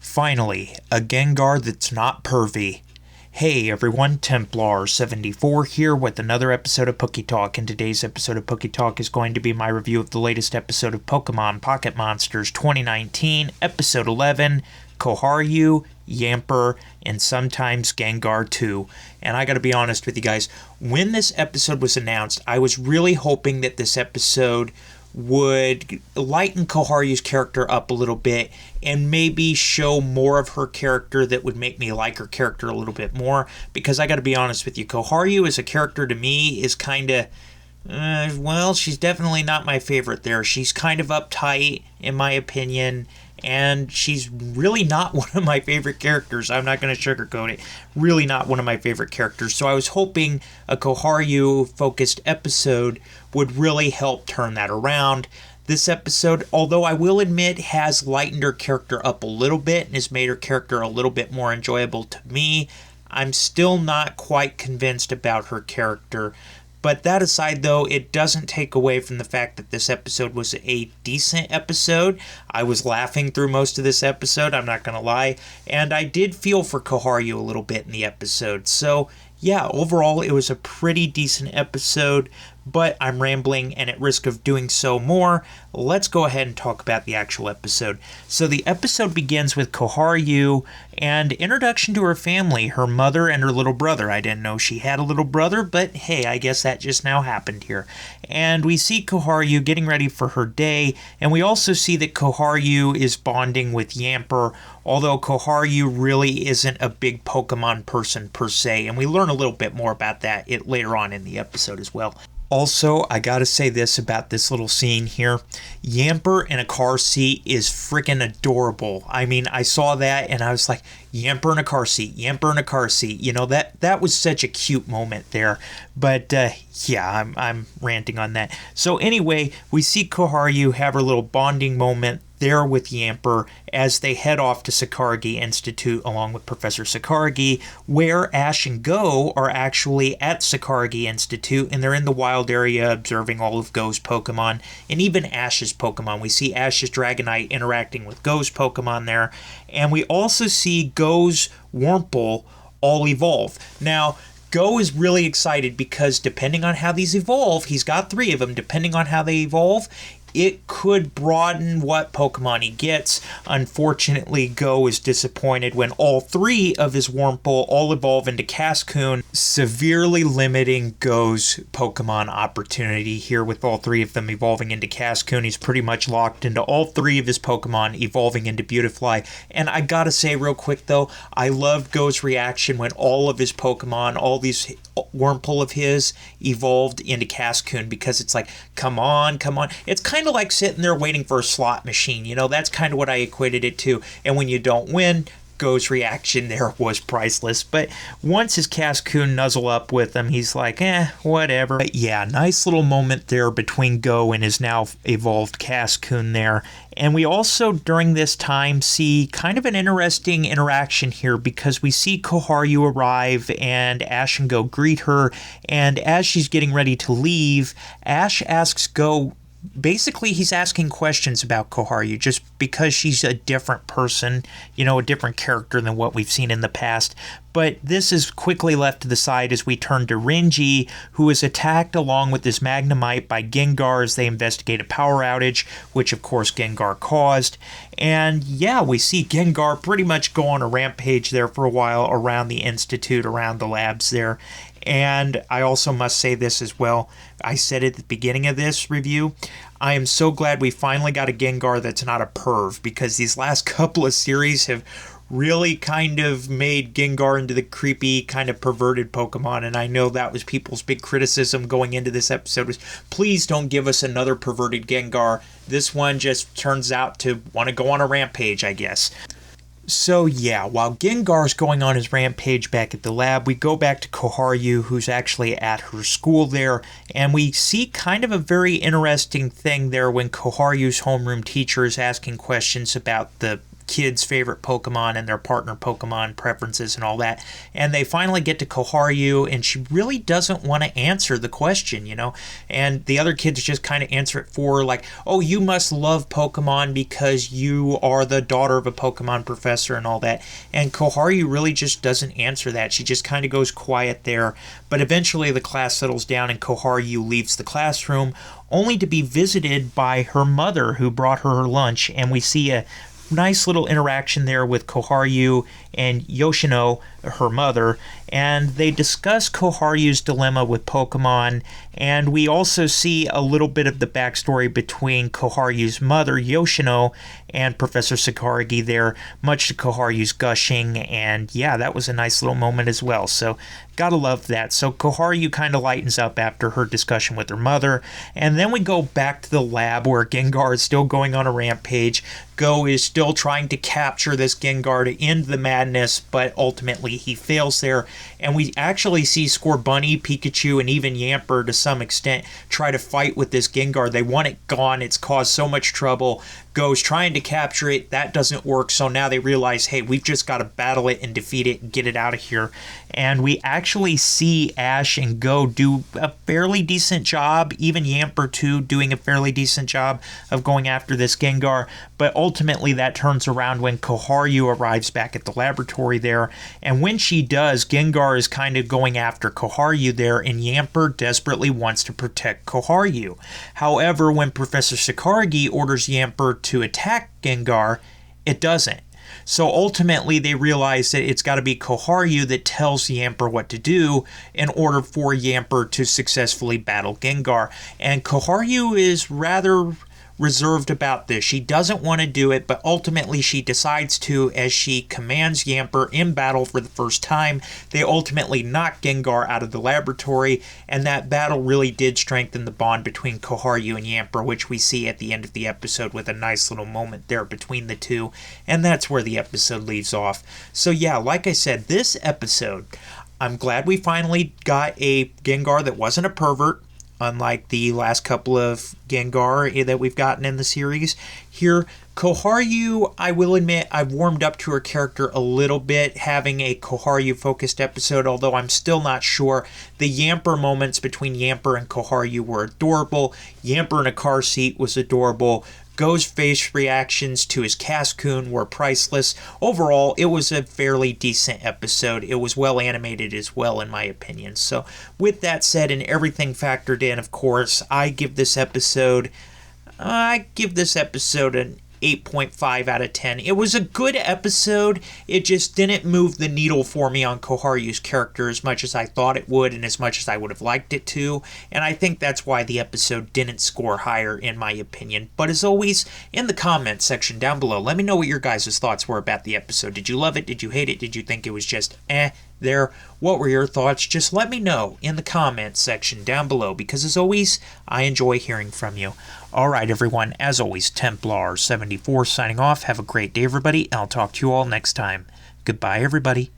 Finally, a Gengar that's not pervy. Hey everyone, Templar74 here with another episode of PokeTalk, and today's episode of PokeTalk is going to be my review of the latest episode of Pokemon Pocket Monsters 2019, Episode 11, Koharyu, Yamper, and sometimes Gengar 2. And I gotta be honest with you guys, when this episode was announced, I was really hoping that this episode would lighten Koharyu's character up a little bit and maybe show more of her character that would make me like her character a little bit more, because I gotta be honest with you, Koharyu as a character to me is kinda, well, she's definitely not my favorite there. She's kind of uptight, in my opinion, and she's really not one of my favorite characters. I'm not going to sugarcoat it. Really not one of my favorite characters. So I was hoping a Koharyu-focused episode would really help turn that around. This episode, although I will admit, has lightened her character up a little bit and has made her character a little bit more enjoyable to me. I'm still not quite convinced about her character. But that aside, though, it doesn't take away from the fact that this episode was a decent episode. I was laughing through most of this episode, I'm not going to lie, and I did feel for Koharyu a little bit in the episode. So, yeah, overall, it was a pretty decent episode, but I'm rambling, and at risk of doing so more, let's go ahead and talk about the actual episode. So the episode begins with Koharyu and introduction to her family, her mother and her little brother. I didn't know she had a little brother, but hey, I guess that just now happened here. And we see Koharyu getting ready for her day, and we also see that Koharyu is bonding with Yamper, although Koharyu really isn't a big Pokemon person per se, and we learn a little bit more about that later on in the episode as well. Also, I gotta say this about this little scene here. Yamper in a car seat is freaking adorable. I mean, I saw that and I was like, Yamper in a car seat, Yamper in a car seat. You know, that was such a cute moment there. But yeah, I'm ranting on that. So anyway, we see Koharyu have her little bonding moment there with Yamper as they head off to Sakuragi Institute along with Professor Sakuragi, where Ash and Go are actually at Sakuragi Institute, and they're in the wild area observing all of Go's Pokemon and even Ash's Pokemon. We see Ash's Dragonite interacting with Go's Pokemon there, and we also see Go's Wurmple all evolve. Now, Go is really excited because depending on how these evolve, he's got 3 of them, depending on how they evolve, it could broaden what Pokemon he gets. Unfortunately, Go is disappointed when all 3 of his Wurmple all evolve into Cascoon, severely limiting Go's Pokemon opportunity here with all 3 of them evolving into Cascoon. He's pretty much locked into all 3 of his Pokemon evolving into Beautifly. And I gotta say real quick though, I loved Go's reaction when all of his Pokemon, all these Wurmple of his evolved into Cascoon, because it's like, come on. It's kind of like sitting there waiting for a slot machine, you know, that's kind of what I equated it to. And when you don't win, Go's reaction there was priceless. But once his Cascoon nuzzle up with him, he's like, whatever. But yeah, nice little moment there between Go and his now evolved Cascoon there. And we also, during this time, see kind of an interesting interaction here, because we see Koharyu arrive and Ash and Go greet her, and as she's getting ready to leave, Ash asks Go, basically he's asking questions about Koharyu just because she's a different person, you know, a different character than what we've seen in the past. But this is quickly left to the side as we turn to Renji, who is attacked along with his Magnemite by Gengar as they investigate a power outage, which of course Gengar caused. And yeah, we see Gengar pretty much go on a rampage there for a while around the Institute, around the labs there. And I also must say this as well. I said at the beginning of this review, I am so glad we finally got a Gengar that's not a perv, because these last couple of series have really kind of made Gengar into the creepy, kind of perverted Pokemon, and I know that was people's big criticism going into this episode was, please don't give us another perverted Gengar. This one just turns out to want to go on a rampage, I guess. So yeah, while Gengar's going on his rampage back at the lab, we go back to Koharyu, who's actually at her school there, and we see kind of a very interesting thing there when Koharyu's homeroom teacher is asking questions about the kids' favorite Pokemon and their partner Pokemon preferences and all that. And they finally get to Koharyu, and she really doesn't want to answer the question, and the other kids just kind of answer it for her, like, oh, you must love Pokemon because you are the daughter of a Pokemon professor and all that. And Koharyu really just doesn't answer that. She just kind of goes quiet there. But eventually the class settles down and Koharyu leaves the classroom, only to be visited by her mother, who brought her lunch. And we see a nice little interaction there with Koharyu and Yoshino, her mother, and they discuss Koharyu's dilemma with Pokemon, and we also see a little bit of the backstory between Koharyu's mother, Yoshino, and Professor Sakuragi there, much to Koharyu's gushing, and yeah, that was a nice little moment as well, so gotta love that. So Koharyu kind of lightens up after her discussion with her mother, and then we go back to the lab where Gengar is still going on a rampage. Go is still trying to capture this Gengar to end the madness, but ultimately he fails there, and we actually see Scorbunny, Pikachu, and even Yamper to some extent try to fight with this Gengar. They want it gone. It's caused so much trouble. Go's trying to capture it. That doesn't work, so now they realize, hey, we've just got to battle it and defeat it and get it out of here. And we actually see Ash and Go do a fairly decent job, even Yamper too doing a fairly decent job of going after this Gengar, but ultimately that turns around when Koharyu arrives back at the laboratory there, and when she does, Gengar is kind of going after Koharyu there, and Yamper desperately wants to protect Koharyu. However, when Professor Sakuragi orders Yamper to attack Gengar, it doesn't. So ultimately they realize that it's got to be Koharyu that tells Yamper what to do in order for Yamper to successfully battle Gengar. And Koharyu is rather reserved about this. She doesn't want to do it, but ultimately she decides to as she commands Yamper in battle for the first time. They ultimately knock Gengar out of the laboratory, and that battle really did strengthen the bond between Koharyu and Yamper, which we see at the end of the episode with a nice little moment there between the two, and that's where the episode leaves off. So yeah, like I said, this episode, I'm glad we finally got a Gengar that wasn't a pervert, unlike the last couple of Gengar that we've gotten in the series. Here, Koharyu, I will admit, I've warmed up to her character a little bit, having a Koharyu-focused episode, although I'm still not sure. The Yamper moments between Yamper and Koharyu were adorable. Yamper in a car seat was adorable. Go's face reactions to his Cascoon were priceless. Overall, it was a fairly decent episode. It was well animated as well, in my opinion. So, with that said and everything factored in, of course, I give this episode an 8.5 out of 10. It was a good episode. It just didn't move the needle for me on Koharyu's character as much as I thought it would and as much as I would have liked it to. And I think that's why the episode didn't score higher in my opinion. But as always, in the comments section down below, let me know what your guys' thoughts were about the episode. Did you love it? Did you hate it? Did you think it was just there? What were your thoughts? Just let me know in the comments section down below, because as always, I enjoy hearing from you. Alright everyone, as always, Templar74 signing off. Have a great day everybody, and I'll talk to you all next time. Goodbye everybody.